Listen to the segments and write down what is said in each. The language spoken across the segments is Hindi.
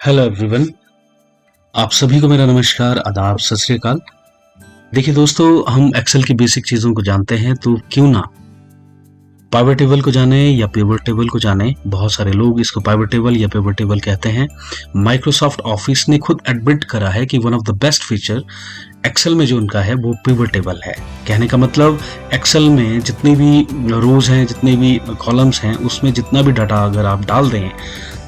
Hello everyone. आप सभी को मेरा नमस्कार, आदाब, सत श्री अकाल। देखिए दोस्तों, हम एक्सेल की बेसिक चीज़ों को जानते हैं, तो क्यों ना पाइवट टेबल को जाने या पिवट टेबल को जाने। बहुत सारे लोग इसको पाइवट टेबल या पिवट टेबल कहते हैं। माइक्रोसॉफ्ट ऑफिस ने खुद एडमिट करा है कि one of the best feature Excel में जो उनका है वो पिवट टेबल है। कहने का मतलब एक्सेल में जितनी भी रोज हैं, जितने भी कॉलम्स हैं, उसमें जितना भी डाटा अगर आप डाल दें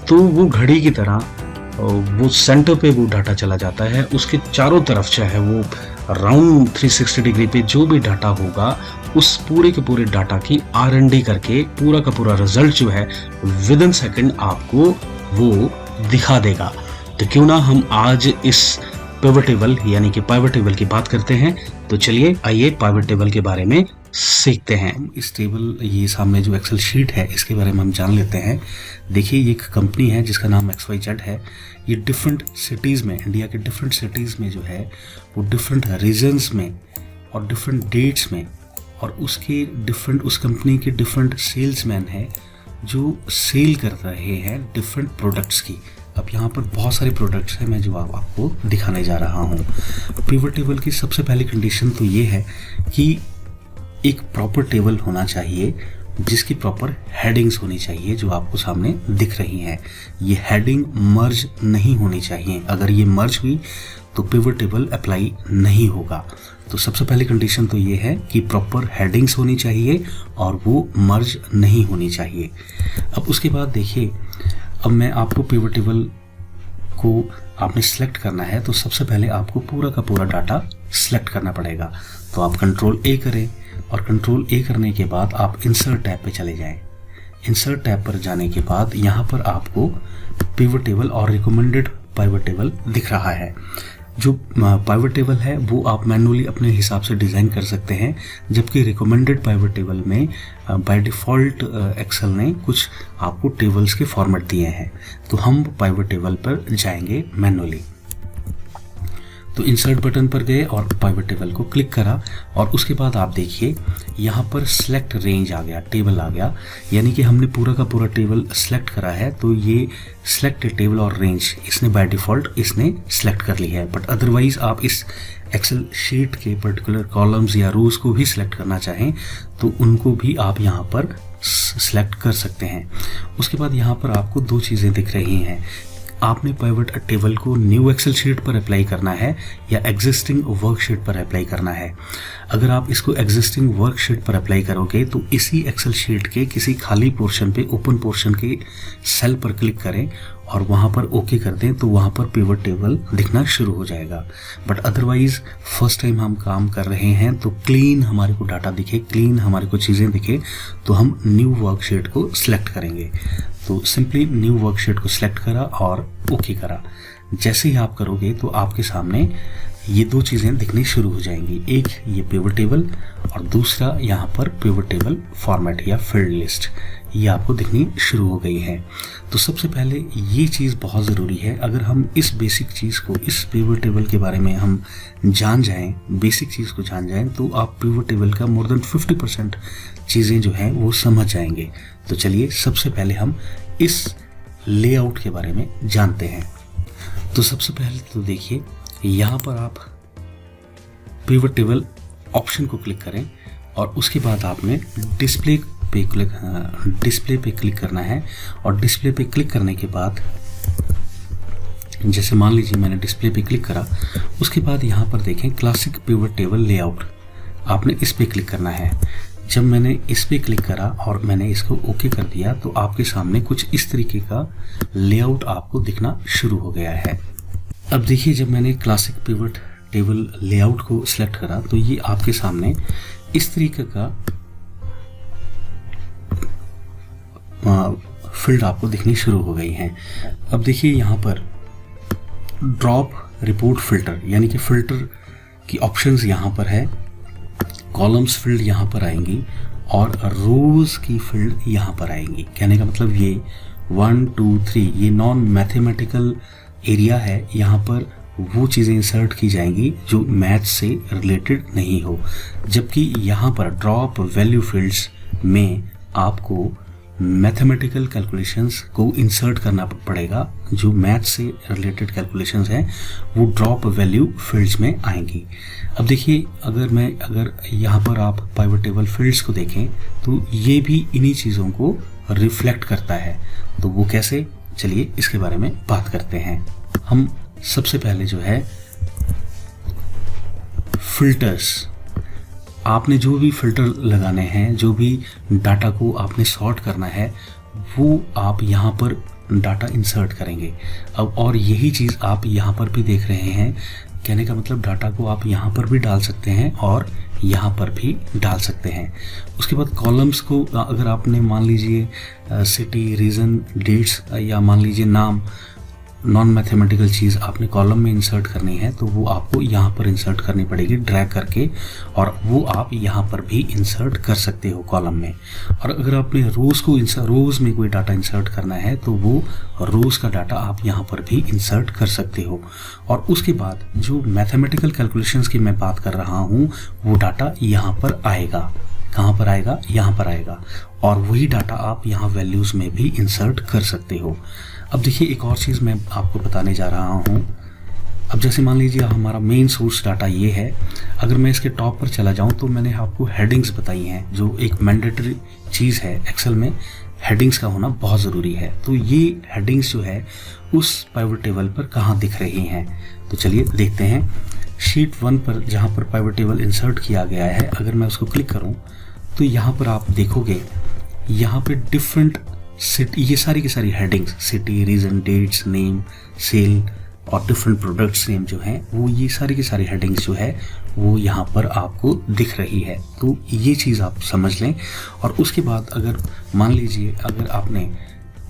तो वो घड़ी की तरह वो सेंटर पे वो डाटा चला जाता है। उसके चारों तरफ चाहे वो राउंड 360 डिग्री पे जो भी डाटा होगा, उस पूरे के पूरे डाटा की R&D करके पूरा का पूरा रिजल्ट जो है विद इन सेकेंड आपको वो दिखा देगा। तो क्यों ना हम आज इस पिवट टेबल यानी कि पाइवट टेबल की बात करते हैं। तो चलिए आइए पाइवट टेबल के बारे में सीखते हैं। इस टेबल, ये सामने जो एक्सेल शीट है, इसके बारे में हम जान लेते हैं। देखिए, ये एक कंपनी है जिसका नाम XYZ है। ये डिफरेंट सिटीज़ में, इंडिया के डिफरेंट सिटीज़ में जो है वो डिफरेंट रीजन्स में और डिफरेंट डेट्स में, और उसके डिफरेंट, उस कंपनी के डिफरेंट सेल्समैन हैं जो सेल कर रहे हैं डिफरेंट प्रोडक्ट्स की। अब यहाँ पर बहुत सारे प्रोडक्ट्स हैं, मैं जो आपको दिखाने जा रहा हूँ। पिवट टेबल की सबसे पहली कंडीशन तो ये है कि एक प्रॉपर टेबल होना चाहिए जिसकी प्रॉपर हेडिंग्स होनी चाहिए, जो आपको सामने दिख रही हैं। ये हेडिंग मर्ज नहीं होनी चाहिए। अगर ये मर्ज हुई तो पिवट टेबल अप्लाई नहीं होगा। तो सबसे पहली कंडीशन तो ये है कि प्रॉपर हेडिंग्स होनी चाहिए और वो मर्ज नहीं होनी चाहिए। अब उसके बाद देखिए, अब मैं आपको पिवट टेबल को आपने सेलेक्ट करना है, तो सबसे पहले आपको पूरा का पूरा डाटा सेलेक्ट करना पड़ेगा। तो आप कंट्रोल A करें, और कंट्रोल A करने के बाद आप इंसर्ट टैब पे चले जाएं। इंसर्ट टैब पर जाने के बाद यहाँ पर आपको पिवट टेबल और रिकमेंडेड पाइवट टेबल दिख रहा है। जो पाइवट टेबल है वो आप मैन्युअली अपने हिसाब से डिज़ाइन कर सकते हैं, जबकि रिकमेंडेड पाइवट टेबल में बाय डिफ़ॉल्ट एक्सेल ने कुछ आपको टेबल्स के फॉर्मेट दिए हैं। तो हम पाइवट टेबल पर जाएंगे मैन्युअली। तो इंसर्ट बटन पर गए और पाइवट टेबल को क्लिक करा, और उसके बाद आप देखिए यहाँ पर सेलेक्ट रेंज आ गया, टेबल आ गया। यानी कि हमने पूरा का पूरा टेबल सेलेक्ट करा है, तो ये सेलेक्ट टेबल और रेंज इसने बाय डिफ़ॉल्ट इसने सेलेक्ट कर ली है। बट अदरवाइज आप इस एक्सेल शीट के पर्टिकुलर कॉलम्स या रोज को भी सिलेक्ट करना चाहें तो उनको भी आप यहाँ पर सेलेक्ट कर सकते हैं। उसके बाद यहाँ पर आपको दो चीज़ें दिख रही हैं। आपने पाइवट टेबल को न्यू एक्सेल शीट पर अप्लाई करना है या एग्जिस्टिंग वर्कशीट पर अप्लाई करना है। अगर आप इसको एग्जिस्टिंग वर्कशीट पर अप्लाई करोगे तो इसी एक्सेल शीट के किसी खाली पोर्शन पे, ओपन पोर्शन के सेल पर क्लिक करें और वहाँ पर ओके कर दें, तो वहाँ पर पिवट टेबल दिखना शुरू हो जाएगा। बट अदरवाइज फर्स्ट टाइम हम काम कर रहे हैं तो क्लीन हमारे को डाटा दिखे, क्लीन हमारे को चीज़ें दिखे, तो हम न्यू वर्कशीट को सिलेक्ट करेंगे। तो सिंपली न्यू वर्कशीट को सिलेक्ट करा और ओके करा। जैसे ही आप करोगे तो आपके सामने ये दो चीज़ें दिखनी शुरू हो जाएंगी। एक ये पिवट टेबल और दूसरा यहाँ पर पिवट टेबल फॉर्मेट या फील्ड लिस्ट, ये आपको दिखनी शुरू हो गई है। तो सबसे पहले ये चीज़ बहुत ज़रूरी है। अगर हम इस बेसिक चीज़ को, इस पिवट टेबल के बारे में हम जान जाएं, बेसिक चीज़ को जान जाएं, तो आप पिवट टेबल का मोर देन 50% चीज़ें जो हैं वो समझ जाएंगे। तो चलिए सबसे पहले हम इस लेआउट के बारे में जानते हैं। तो सबसे पहले तो देखिए, यहाँ पर आप पिवट टेबल ऑप्शन को क्लिक करें और उसके बाद आपने डिस्प्ले पे क्लिक करना है। और डिस्प्ले पे क्लिक करने के बाद, जैसे मान लीजिए मैंने डिस्प्ले पे क्लिक करा, उसके बाद यहाँ पर देखें क्लासिक पिवट टेबल लेआउट, आपने इस पे क्लिक करना है। जब मैंने इस पे क्लिक करा और मैंने इसको ओके कर दिया तो आपके सामने कुछ इस तरीके का लेआउट आपको दिखना शुरू हो गया है। अब देखिए, जब मैंने क्लासिक पिवट टेबल लेआउट को सिलेक्ट करा तो ये आपके सामने इस तरीके का फील्ड आपको दिखनी शुरू हो गई हैं। अब देखिए यहाँ पर ड्रॉप रिपोर्ट फिल्टर, यानी कि फिल्टर की ऑप्शंस यहाँ पर है। कॉलम्स फील्ड यहाँ पर आएंगी और रोज की फील्ड यहाँ पर आएंगी। कहने का मतलब ये 1 2 3 ये नॉन मैथमेटिकल एरिया है। यहाँ पर वो चीज़ें इंसर्ट की जाएंगी जो मैथ से रिलेटेड नहीं हो, जबकि यहाँ पर ड्रॉप वैल्यू फील्ड्स में आपको मैथमेटिकल कैलकुलेशंस को इंसर्ट करना पड़ेगा। जो मैथ से रिलेटेड कैलकुलेशंस हैं वो ड्रॉप वैल्यू फील्ड्स में आएंगी। अब देखिए, अगर यहाँ पर आप पाइवट टेबल फील्ड्स को देखें तो ये भी इन्हीं चीज़ों को रिफ्लेक्ट करता है। तो वो कैसे, चलिए इसके बारे में बात करते हैं। हम सबसे पहले जो है फिल्टर्स, आपने जो भी फिल्टर लगाने हैं, जो भी डाटा को आपने सॉर्ट करना है, वो आप यहाँ पर डाटा इंसर्ट करेंगे। अब और यही चीज़ आप यहाँ पर भी देख रहे हैं। कहने का मतलब डाटा को आप यहाँ पर भी डाल सकते हैं और यहाँ पर भी डाल सकते हैं। उसके बाद कॉलम्स को अगर आपने मान लीजिए सिटी, रीजन, डेट्स या मान लीजिए नाम, नॉन मैथमेटिकल चीज़ आपने कॉलम में इंसर्ट करनी है तो वो आपको यहाँ पर इंसर्ट करनी पड़ेगी ड्रैग करके, और वो आप यहाँ पर भी इंसर्ट कर सकते हो कॉलम में। और अगर आपने रोज़ में कोई डाटा इंसर्ट करना है तो वो रोज़ का डाटा आप यहाँ पर भी इंसर्ट कर सकते हो। और उसके बाद जो मैथमेटिकल कैलकुलेशंस की मैं बात कर रहा हूँ वो डाटा यहाँ पर आएगा। कहाँ पर आएगा? यहाँ पर आएगा। और वही डाटा आप यहाँ वैल्यूज़ में भी इंसर्ट कर सकते हो। अब देखिए, एक और चीज़ मैं आपको बताने जा रहा हूँ। अब जैसे मान लीजिए हमारा मेन सोर्स डाटा ये है। अगर मैं इसके टॉप पर चला जाऊँ तो मैंने आपको हेडिंग्स बताई हैं, जो एक मैंडेटरी चीज़ है। एक्सेल में हेडिंग्स का होना बहुत ज़रूरी है। तो ये हेडिंग्स जो है उस पाइवट टेबल पर कहाँ दिख रही हैं, तो चलिए देखते हैं। शीट 1 पर जहाँ पर पाइवट टेबल इंसर्ट किया गया है, अगर मैं उसको क्लिक करूँ तो यहाँ पर आप देखोगे, यहाँ पे डिफरेंट सिटी, ये सारी की सारी headings, city, region, dates, name, sale और डिफरेंट प्रोडक्ट्स नेम जो हैं, वो ये सारी की सारी हेडिंग्स जो है वो यहाँ पर आपको दिख रही है। तो ये चीज़ आप समझ लें। और उसके बाद अगर मान लीजिए अगर आपने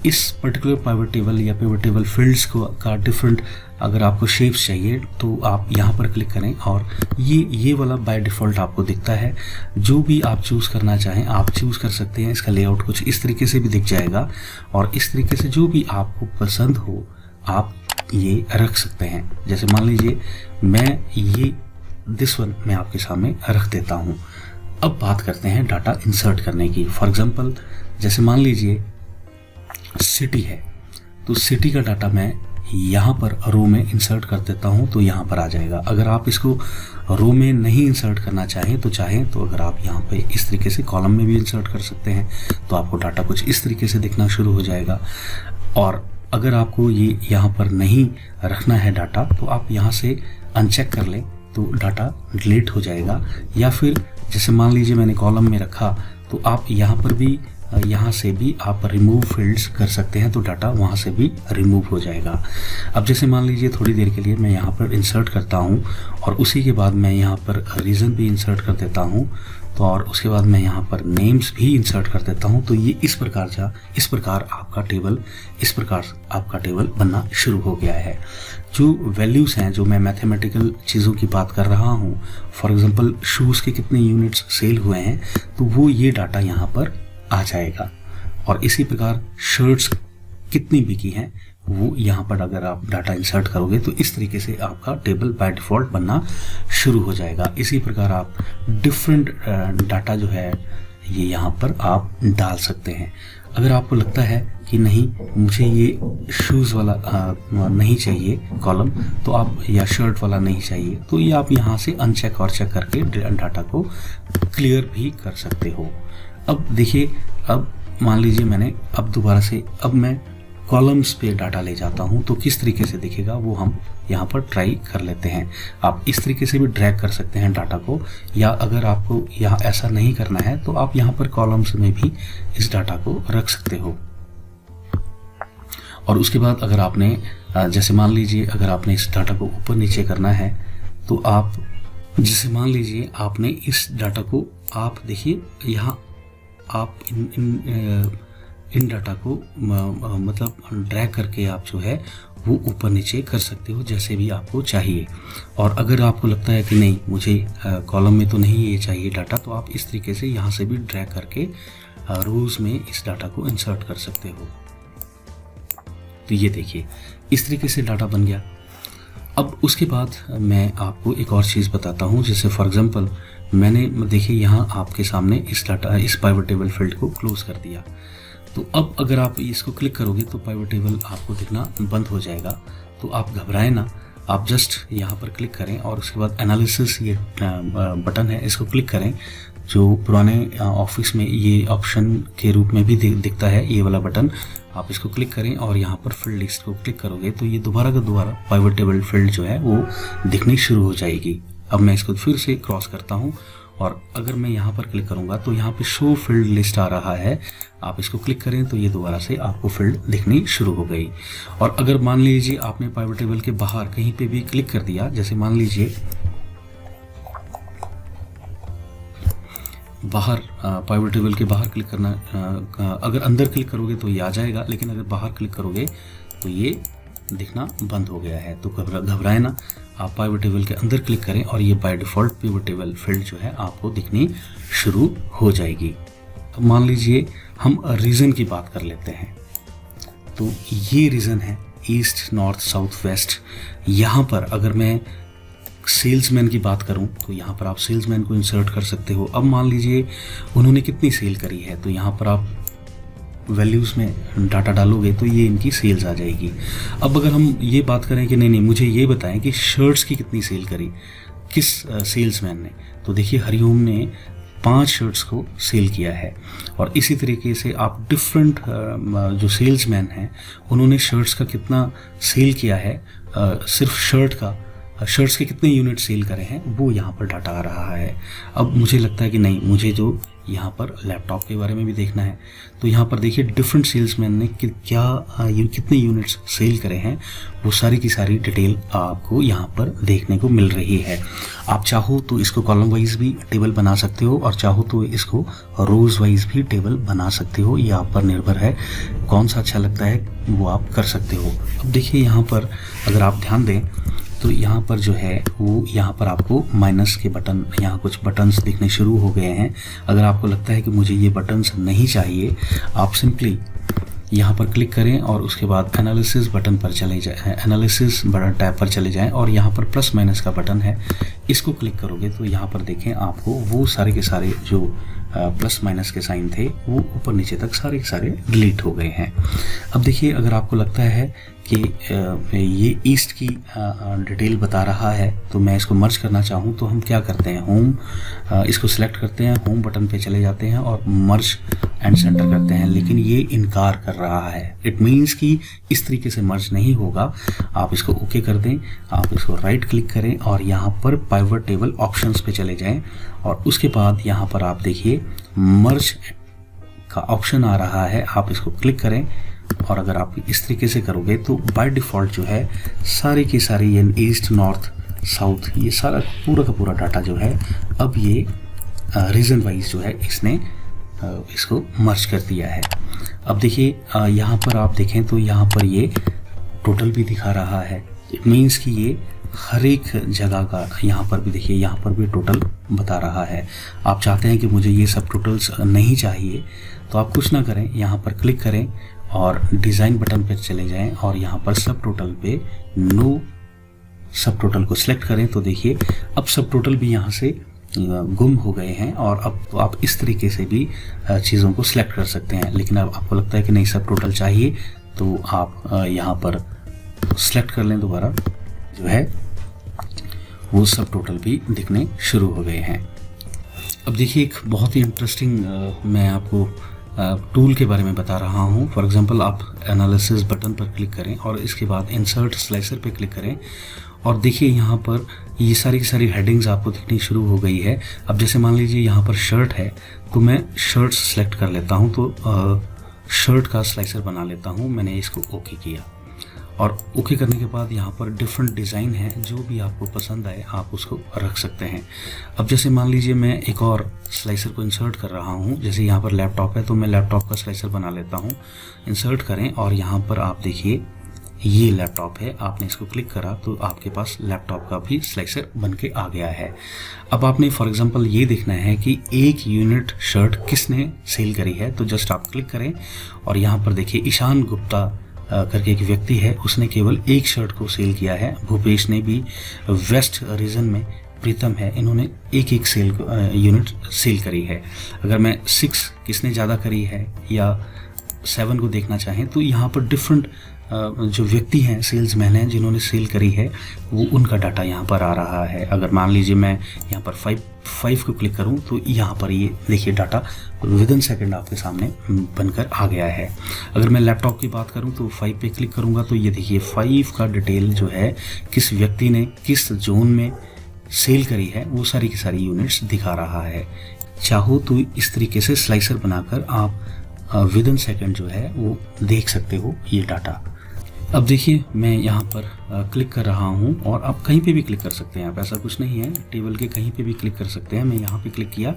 इस पर्टिकुलर पाइवट टेबल या पिवट टेबल फील्ड्स को का डिफरेंट अगर आपको शेप्स चाहिए तो आप यहाँ पर क्लिक करें और ये वाला बाय डिफ़ॉल्ट आपको दिखता है। जो भी आप चूज़ करना चाहें आप चूज़ कर सकते हैं। इसका लेआउट कुछ इस तरीके से भी दिख जाएगा और इस तरीके से जो भी आपको पसंद हो आप ये रख सकते हैं। जैसे मान लीजिए मैं ये दिस वन मैं आपके सामने रख देता हूँ। अब बात करते हैं डाटा इंसर्ट करने की। फॉर एग्जांपल जैसे मान लीजिए सिटी है, तो सिटी का डाटा मैं यहाँ पर रो में इंसर्ट कर देता हूँ तो यहाँ पर आ जाएगा। अगर आप इसको रो में नहीं इंसर्ट करना चाहें तो अगर आप यहाँ पे इस तरीके से कॉलम में भी इंसर्ट कर सकते हैं तो आपको डाटा कुछ इस तरीके से दिखना शुरू हो जाएगा। और अगर आपको ये यहाँ पर नहीं रखना है डाटा तो आप यहाँ से अनचेक कर लें तो डाटा डिलीट हो जाएगा। या फिर जैसे मान लीजिए मैंने कॉलम में रखा तो आप यहाँ से भी आप रिमूव फील्ड्स कर सकते हैं तो डाटा वहाँ से भी रिमूव हो जाएगा। अब जैसे मान लीजिए थोड़ी देर के लिए मैं यहाँ पर इंसर्ट करता हूँ और उसी के बाद मैं यहाँ पर रीज़न भी इंसर्ट कर देता हूँ तो और उसके बाद मैं यहाँ पर नेम्स भी इंसर्ट कर देता हूँ। तो ये इस प्रकार आपका टेबल बनना शुरू हो गया है। जो वैल्यूज़ हैं, जो मैं मैथमेटिकल चीज़ों की बात कर रहा हूँ, फॉर एग्जांपल शूज़ के कितने यूनिट्स सेल हुए हैं तो वो ये डाटा यहाँ पर आ जाएगा। और इसी प्रकार शर्ट्स कितनी बिकी हैं वो यहाँ पर अगर आप डाटा इंसर्ट करोगे तो इस तरीके से आपका टेबल बाय डिफ़ॉल्ट बनना शुरू हो जाएगा। इसी प्रकार आप डिफरेंट डाटा जो है ये यहाँ पर आप डाल सकते हैं। अगर आपको लगता है कि नहीं मुझे ये शूज़ वाला नहीं चाहिए कॉलम तो आप, या शर्ट वाला नहीं चाहिए तो ये आप यहाँ से अनचेक और चेक करके डाटा को क्लियर भी कर सकते हो। अब देखिए, अब मान लीजिए मैंने अब दोबारा से अब मैं कॉलम्स पे डाटा ले जाता हूँ तो किस तरीके से दिखेगा वो हम यहाँ पर ट्राई कर लेते हैं। आप इस तरीके से भी ड्रैग कर सकते हैं डाटा को, या अगर आपको यहाँ ऐसा नहीं करना है तो आप यहाँ पर कॉलम्स में भी इस डाटा को रख सकते हो। और उसके बाद अगर आपने जैसे मान लीजिए अगर आपने इस डाटा को ऊपर नीचे करना है तो आप, जैसे मान लीजिए आपने इस डाटा को, आप देखिए यहाँ आप इन डाटा को मतलब ड्रैग करके आप जो है वो ऊपर नीचे कर सकते हो जैसे भी आपको चाहिए। और अगर आपको लगता है कि नहीं मुझे कॉलम में तो नहीं ये चाहिए डाटा तो आप इस तरीके से यहाँ से भी ड्रैग करके रोज़ में इस डाटा को इंसर्ट कर सकते हो। तो ये देखिए इस तरीके से डाटा बन गया। अब उसके बाद मैं आपको एक और चीज़ बताता हूँ। जैसे फॉर एग्जांपल मैंने देखिए यहाँ आपके सामने इस पाइवट टेबल फील्ड को क्लोज कर दिया। तो अब अगर आप इसको क्लिक करोगे तो पाइवट टेबल आपको दिखना बंद हो जाएगा। तो आप घबराएं ना, आप जस्ट यहाँ पर क्लिक करें और उसके बाद एनालिसिस ये बटन है, इसको क्लिक करें। जो पुराने ऑफिस में ये ऑप्शन के रूप में भी दिखता है ये वाला बटन, आप इसको क्लिक करें और यहाँ पर फील्ड लिस्ट को क्लिक करोगे तो ये दोबारा का दोबारा पाइवट टेबल फील्ड जो है वो दिखनी शुरू हो जाएगी। अब मैं इसको फिर से क्रॉस करता हूँ और अगर मैं यहाँ पर क्लिक करूँगा तो यहाँ पे शो फील्ड लिस्ट आ रहा है, आप इसको क्लिक करें तो ये दोबारा से आपको फील्ड दिखनी शुरू हो गई। और अगर मान लीजिए आपने पाइवट टेबल के बाहर कहीं पे भी क्लिक कर दिया, जैसे मान लीजिए बाहर पाइवट टेबल के बाहर क्लिक करना, अगर अंदर क्लिक करोगे तो ये आ जाएगा, लेकिन अगर बाहर क्लिक करोगे तो ये दिखना बंद हो गया है। तो घबराए ना, आप पाइवट टेबल के अंदर क्लिक करें और ये by default pivot table field जो है आपको दिखनी शुरू हो जाएगी। अब मान लीजिए हम रीजन की बात कर लेते हैं, तो ये रीजन है ईस्ट, नॉर्थ, साउथ, वेस्ट। यहाँ पर अगर मैं सेल्समैन की बात करूं तो यहाँ पर आप सेल्समैन को इंसर्ट कर सकते हो। अब मान लीजिए उन्होंने कितनी सेल करी है, तो यहाँ पर आप वैल्यूज़ में डाटा डालोगे तो ये इनकी सेल्स आ जाएगी। अब अगर हम ये बात करें कि नहीं मुझे ये बताएं कि शर्ट्स की कितनी सेल करी किस सेल्समैन ने, तो देखिए हरिओम ने 5 शर्ट्स को सेल किया है। और इसी तरीके से आप डिफरेंट जो सेल्समैन हैं उन्होंने शर्ट्स का कितना सेल किया है, सिर्फ शर्ट्स के कितने यूनिट सेल करे हैं वो यहाँ पर डाटा आ रहा है। अब मुझे लगता है कि नहीं, मुझे जो यहाँ पर लैपटॉप के बारे में भी देखना है, तो यहाँ पर देखिए डिफरेंट सेल्समैन ने कितने यूनिट्स सेल करे हैं, वो सारी की सारी डिटेल आपको यहाँ पर देखने को मिल रही है। आप चाहो तो इसको कॉलम वाइज भी टेबल बना सकते हो और चाहो तो इसको रोज वाइज भी टेबल बना सकते हो, ये आप पर निर्भर है, कौन सा अच्छा लगता है वो आप कर सकते हो। अब देखिए यहाँ पर अगर आप ध्यान दें तो यहाँ पर जो है वो यहाँ पर आपको माइनस के बटन, यहाँ कुछ बटन्स दिखने शुरू हो गए हैं। अगर आपको लगता है कि मुझे ये बटन्स नहीं चाहिए, आप सिंपली यहाँ पर क्लिक करें और उसके बाद एनालिसिस बटन पर चले जाएं, एनालिसिस बटन टैब पर चले जाएं और यहाँ पर प्लस माइनस का बटन है, इसको क्लिक करोगे तो यहाँ पर देखें आपको वो सारे के सारे जो प्लस माइनस के साइन थे वो ऊपर नीचे तक सारे के सारे डिलीट हो गए हैं। अब देखिए अगर आपको लगता है कि ये ईस्ट की डिटेल बता रहा है तो मैं इसको मर्ज करना चाहूँ तो हम क्या करते हैं, होम इसको सिलेक्ट करते हैं, होम बटन पे चले जाते हैं और मर्ज एंड सेंटर करते हैं, लेकिन ये इनकार कर रहा है। इट मीन्स कि इस तरीके से मर्ज नहीं होगा। आप इसको ओके कर दें, आप इसको राइट क्लिक करें और यहाँ पर पाइवट टेबल ऑप्शंस पे चले जाएं और उसके बाद यहाँ पर आप देखिए मर्ज का ऑप्शन आ रहा है, आप इसको क्लिक करें और अगर आप इस तरीके से करोगे तो बाय डिफ़ॉल्ट जो है सारी की सारी ये ईस्ट, नॉर्थ, साउथ, ये सारा पूरा का पूरा डाटा जो है अब ये रीजन वाइज जो है इसने इसको मर्ज कर दिया है। अब देखिए यहाँ पर आप देखें तो यहाँ पर ये टोटल भी दिखा रहा है। इट मीन्स कि ये हर एक जगह का यहाँ पर भी देखिए, यहाँ पर भी टोटल बता रहा है। आप चाहते हैं कि मुझे ये सब टोटल्स नहीं चाहिए तो आप कुछ ना करें, यहाँ पर क्लिक करें और डिज़ाइन बटन पर चले जाएं और यहाँ पर सब टोटल पे नो सब टोटल को सिलेक्ट करें तो देखिए अब सब टोटल भी यहाँ से गुम हो गए हैं और अब आप इस तरीके से भी चीज़ों को सिलेक्ट कर सकते हैं। लेकिन अब आपको लगता है कि नहीं सब टोटल चाहिए तो आप यहाँ पर सिलेक्ट कर लें, दोबारा जो है वो सब टोटल भी दिखने शुरू हो गए हैं। अब देखिए एक बहुत ही इंटरेस्टिंग मैं आपको टूल के बारे में बता रहा हूँ। फॉर एग्जांपल आप एनालिसिस बटन पर क्लिक करें और इसके बाद इंसर्ट स्लाइसर पे क्लिक करें और देखिए यहाँ पर ये सारी की सारी हेडिंग्स आपको दिखनी शुरू हो गई है। अब जैसे मान लीजिए यहाँ पर शर्ट है तो मैं शर्ट सेलेक्ट कर लेता हूँ, तो शर्ट का स्लाइसर बना लेता हूँ। मैंने इसको ओके किया और ओके करने के बाद यहाँ पर डिफरेंट डिज़ाइन है, जो भी आपको पसंद आए आप उसको रख सकते हैं। अब जैसे मान लीजिए मैं एक और स्लाइसर को इंसर्ट कर रहा हूँ, जैसे यहाँ पर लैपटॉप है तो मैं लैपटॉप का स्लाइसर बना लेता हूँ। इंसर्ट करें और यहाँ पर आप देखिए ये लैपटॉप है, आपने इसको क्लिक करा तो आपके पास लैपटॉप का भी स्लाइसर बन के आ गया है। अब आपने फॉर एग्जांपल ये देखना है कि एक यूनिट शर्ट किसने सेल करी है, तो जस्ट आप क्लिक करें और यहाँ पर देखिए ईशान गुप्ता करके एक व्यक्ति है, उसने केवल एक शर्ट को सेल किया है। भूपेश ने भी वेस्ट रीजन में, प्रीतम है, इन्होंने एक यूनिट सेल करी है। अगर मैं 6 किसने ज़्यादा करी है या 7 को देखना चाहें तो यहाँ पर डिफरेंट जो व्यक्ति हैं, सेल्समैन हैं जिन्होंने सेल करी है, वो उनका डाटा यहाँ पर आ रहा है। अगर मान लीजिए मैं यहाँ पर 5 को क्लिक करूँ तो यहाँ पर ये देखिए डाटा विदिन सेकंड आपके सामने बनकर आ गया है। अगर मैं लैपटॉप की बात करूँ तो 5 पे क्लिक करूँगा तो ये देखिए 5 का डिटेल जो है, किस व्यक्ति ने किस जोन में सेल करी है, वो सारी की सारी यूनिट्स दिखा रहा है। चाहो तो इस तरीके से स्लाइसर बनाकर आप विदिन सेकंड जो है वो देख सकते हो ये डाटा। अब देखिए मैं यहाँ पर क्लिक कर रहा हूँ और आप कहीं पे भी क्लिक कर सकते हैं, आप ऐसा कुछ नहीं है, टेबल के कहीं पे भी क्लिक कर सकते हैं। मैं यहाँ पे क्लिक किया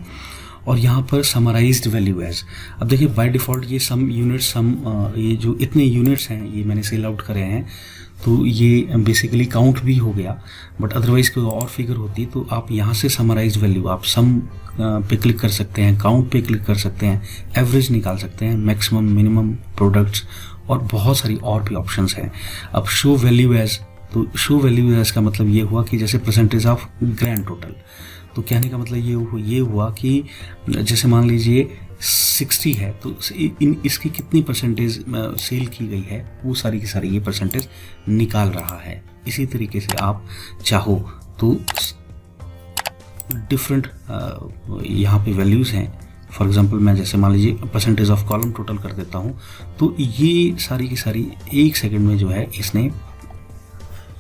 और यहाँ पर समराइज्ड वैल्यू एज, अब देखिए बाय डिफ़ॉल्ट ये सम यूनिट्स, ये जो इतने यूनिट्स हैं ये मैंने सेल आउट करे हैं, तो ये बेसिकली काउंट भी हो गया। बट अदरवाइज कोई और फिगर होती तो आप यहाँ से समराइज्ड वैल्यू आप सम पे क्लिक कर सकते हैं, काउंट पे क्लिक कर सकते हैं, एवरेज निकाल सकते हैं, मैक्सिमम मिनिमम प्रोडक्ट्स और बहुत सारी और भी ऑप्शंस हैं। अब शो वैल्यू एज, तो शो वैल्यू एज का मतलब ये हुआ कि जैसे परसेंटेज ऑफ ग्रैंड टोटल, तो कहने का मतलब ये हुआ कि जैसे मान लीजिए 60 है तो इसकी कितनी परसेंटेज सेल की गई है, वो सारी की सारी ये परसेंटेज निकाल रहा है। इसी तरीके से आप चाहो तो डिफरेंट यहाँ पे वैल्यूज़ हैं। फॉर एग्जांपल मैं जैसे मान लीजिए परसेंटेज ऑफ कॉलम टोटल कर देता हूँ, तो ये सारी की सारी 1 सेकंड में जो है इसने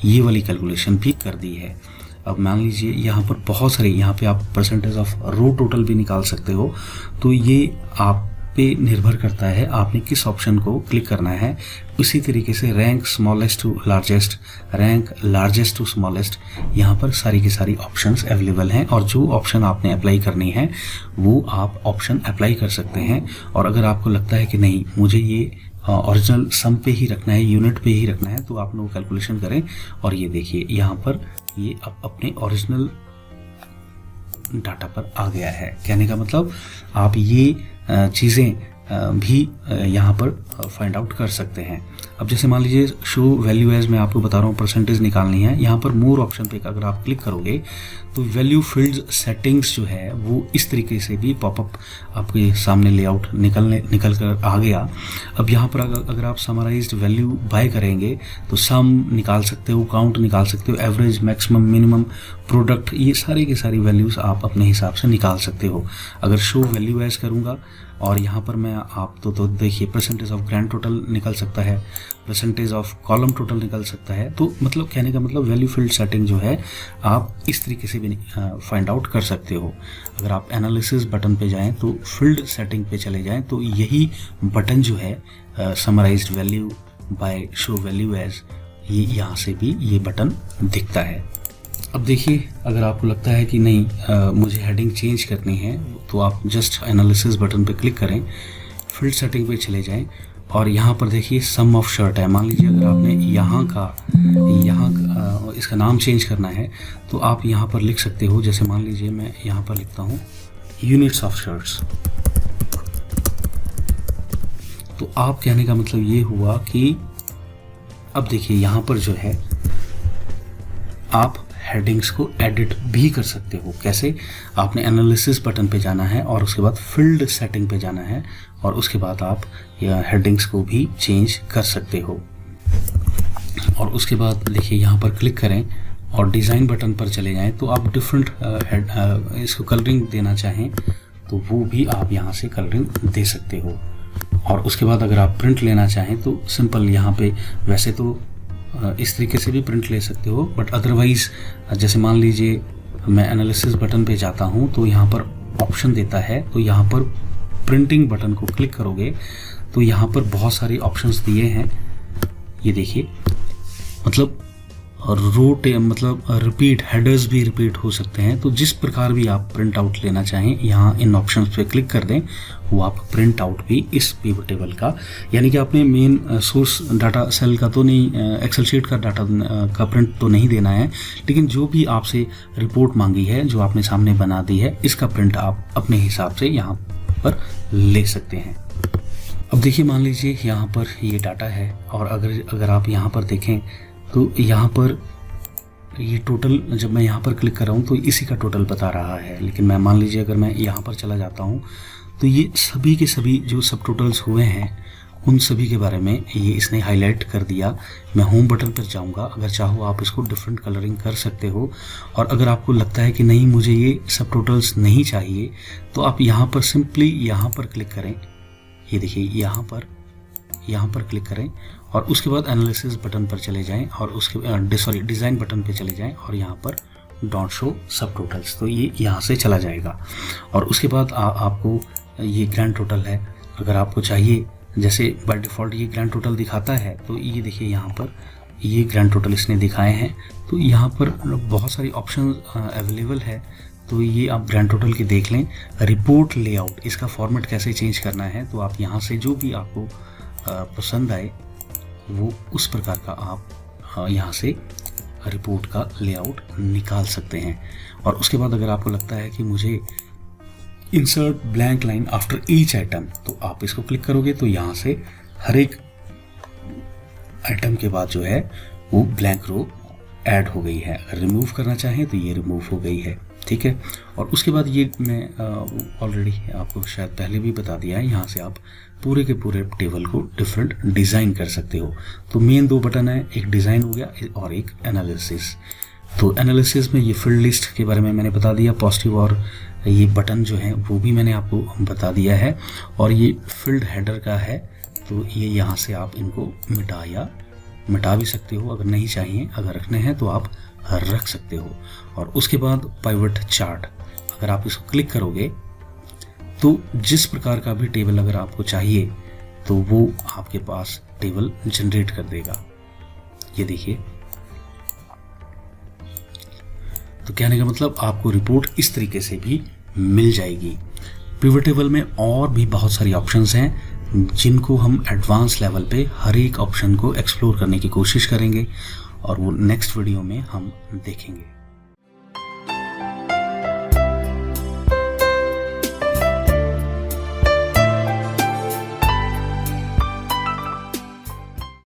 ये वाली कैलकुलेशन भी कर दी है। अब मान लीजिए यहाँ पर बहुत सारे, यहाँ पे आप परसेंटेज ऑफ रो टोटल भी निकाल सकते हो, तो ये आप पे निर्भर करता है आपने किस ऑप्शन को क्लिक करना है। उसी तरीके से rank smallest to largest, rank largest to smallest, यहाँ पर सारी की सारी ऑप्शंस अवेलेबल हैं और जो ऑप्शन आपने अप्लाई करनी है वो आप ऑप्शन अप्लाई कर सकते हैं। और अगर आपको लगता है कि नहीं मुझे ये ओरिजिनल सम पे ही रखना है, यूनिट पे ही रखना है, तो आप लोग कैलकुलेशन करें और ये देखिए यहाँ पर ये अपने ओरिजिनल डाटा पर आ गया है। कहने का मतलब आप ये चीज़ें भी यहाँ पर फाइंड आउट कर सकते हैं। अब जैसे मान लीजिए शो वैल्यू एज, मैं आपको बता रहा हूँ परसेंटेज निकालनी है, यहाँ पर मोर ऑप्शन पे अगर आप क्लिक करोगे तो वैल्यू फील्ड सेटिंग्स जो है वो इस तरीके से भी पॉपअप आपके सामने लेआउट निकल कर आ गया। अब यहाँ पर अगर आप समराइज्ड वैल्यू बाय करेंगे तो सम निकाल सकते हो, काउंट निकाल सकते हो, एवरेज, मैक्सिमम, मिनिमम, प्रोडक्ट, ये सारी की सारी वैल्यूज़ आप अपने हिसाब से निकाल सकते हो। अगर शो वैल्यू एज करूँगा और यहाँ पर मैं आप तो देखिए परसेंटेज ऑफ ग्रैंड टोटल निकल सकता है, परसेंटेज ऑफ कॉलम टोटल निकल सकता है। तो मतलब कहने का मतलब वैल्यू फील्ड सेटिंग जो है आप इस तरीके से भी फाइंड आउट कर सकते हो। अगर आप एनालिसिस बटन पे जाएं तो फील्ड सेटिंग पे चले जाएं तो यही बटन जो है summarised value by show value as, ये यहाँ से भी ये बटन दिखता है। अब देखिए अगर आपको लगता है कि नहीं मुझे हेडिंग चेंज करनी है तो आप जस्ट एनालिसिस बटन पे क्लिक करें, फील्ड सेटिंग पे चले जाएं और यहाँ पर देखिए सम ऑफ शर्ट है। मान लीजिए अगर आपने यहाँ इसका नाम चेंज करना है तो आप यहाँ पर लिख सकते हो। जैसे मान लीजिए मैं यहाँ पर लिखता हूँ यूनिट्स ऑफ शर्ट्स, तो आप कहने का मतलब ये हुआ कि अब देखिए यहाँ पर जो है आप हेडिंग्स को एडिट भी कर सकते हो। कैसे? आपने एनालिसिस बटन पे जाना है और उसके बाद फील्ड सेटिंग पे जाना है और उसके बाद आप हेडिंग्स को भी चेंज कर सकते हो। और उसके बाद देखिए यहाँ पर क्लिक करें और डिज़ाइन बटन पर चले जाएं तो आप डिफरेंट इसको कलरिंग देना चाहें तो वो भी आप यहाँ से कलरिंग दे सकते हो। और उसके बाद अगर आप प्रिंट लेना चाहें तो सिंपल यहाँ पे वैसे तो इस तरीके से भी प्रिंट ले सकते हो, बट अदरवाइज जैसे मान लीजिए मैं एनालिसिस बटन पे जाता हूँ तो यहाँ पर ऑप्शन देता है, तो यहाँ पर प्रिंटिंग बटन को क्लिक करोगे तो यहाँ पर बहुत सारे ऑप्शंस दिए हैं। ये देखिए मतलब मतलब रिपीट, हेडर्स भी रिपीट हो सकते हैं। तो जिस प्रकार भी आप प्रिंट आउट लेना चाहें यहाँ इन ऑप्शंस पे क्लिक कर दें, वो आप प्रिंट आउट भी इस पिवट टेबल का, यानी कि आपने मेन सोर्स डाटा सेल का तो नहीं, एक्सेल शीट का डाटा का प्रिंट तो नहीं देना है, लेकिन जो भी आपसे रिपोर्ट मांगी है जो आपने सामने बना दी है इसका प्रिंट आप अपने हिसाब से यहाँ पर ले सकते हैं। अब देखिए मान लीजिए यहाँ पर ये डाटा है और अगर आप यहाँ पर देखें तो यहाँ पर ये टोटल, जब मैं यहाँ पर क्लिक कर रहा हूँ तो इसी का टोटल बता रहा है। लेकिन मैं मान लीजिए अगर मैं यहाँ पर चला जाता हूँ तो ये सभी के सभी जो सब टोटल्स हुए हैं उन सभी के बारे में ये इसने हाईलाइट कर दिया। मैं होम बटन पर जाऊंगा, अगर चाहो आप इसको डिफरेंट कलरिंग कर सकते हो। और अगर आपको लगता है कि नहीं मुझे ये सब टोटल्स नहीं चाहिए, तो आप यहाँ पर सिंपली यहाँ पर क्लिक करें। ये देखिए यहाँ पर क्लिक करें और उसके बाद एनालिसिस बटन पर चले जाएं और उसके डिज़ाइन बटन पे चले जाएं और यहाँ पर डोंट शो सब टोटल्स, तो ये यहाँ से चला जाएगा। और उसके बाद आपको ये ग्रैंड टोटल है, अगर आपको चाहिए, जैसे बाय डिफ़ॉल्ट ये ग्रैंड टोटल दिखाता है, तो ये देखिए यहाँ पर ये ग्रैंड टोटल इसने दिखाए हैं। तो यहाँ पर बहुत सारी ऑप्शन अवेलेबल है, तो ये आप ग्रैंड टोटल की देख लें। रिपोर्ट लेआउट, इसका फॉर्मेट कैसे चेंज करना है, तो आप यहाँ से जो भी आपको पसंद आए वो उस प्रकार का आप यहाँ से रिपोर्ट का लेआउट निकाल सकते हैं। और उसके बाद अगर आपको लगता है कि मुझे insert blank line after each item, तो आप इसको क्लिक करोगे तो यहाँ से हर एक आइटम के बाद जो है वो ब्लैंक रो ऐड हो गई है। अगर रिमूव करना चाहें तो ये रिमूव हो गई है, ठीक है। और उसके बाद ये मैं ऑलरेडी आपको शायद पहले भी बता दिया है, यहाँ से आप पूरे के पूरे टेबल को डिफरेंट डिज़ाइन कर सकते हो। तो मेन 2 बटन है, एक डिज़ाइन हो गया और एक एनालिसिस। तो एनालिसिस में ये फील्ड लिस्ट के बारे में मैंने बता दिया, पॉजिटिव और ये बटन जो है वो भी मैंने आपको बता दिया है। और ये फील्ड हेडर का है, तो ये यहाँ से आप इनको मिटा भी सकते हो, अगर नहीं चाहिए, अगर रखने हैं तो आप रख सकते हो। और उसके बाद पाइवट चार्ट, अगर आप इसको क्लिक करोगे तो जिस प्रकार का भी टेबल अगर आपको चाहिए तो वो आपके पास टेबल जनरेट कर देगा। ये देखिए, तो कहने का मतलब आपको रिपोर्ट इस तरीके से भी मिल जाएगी। पिवट टेबल में और भी बहुत सारी ऑप्शंस हैं जिनको हम एडवांस लेवल पे हर एक ऑप्शन को एक्सप्लोर करने की कोशिश करेंगे और वो नेक्स्ट वीडियो में हम देखेंगे।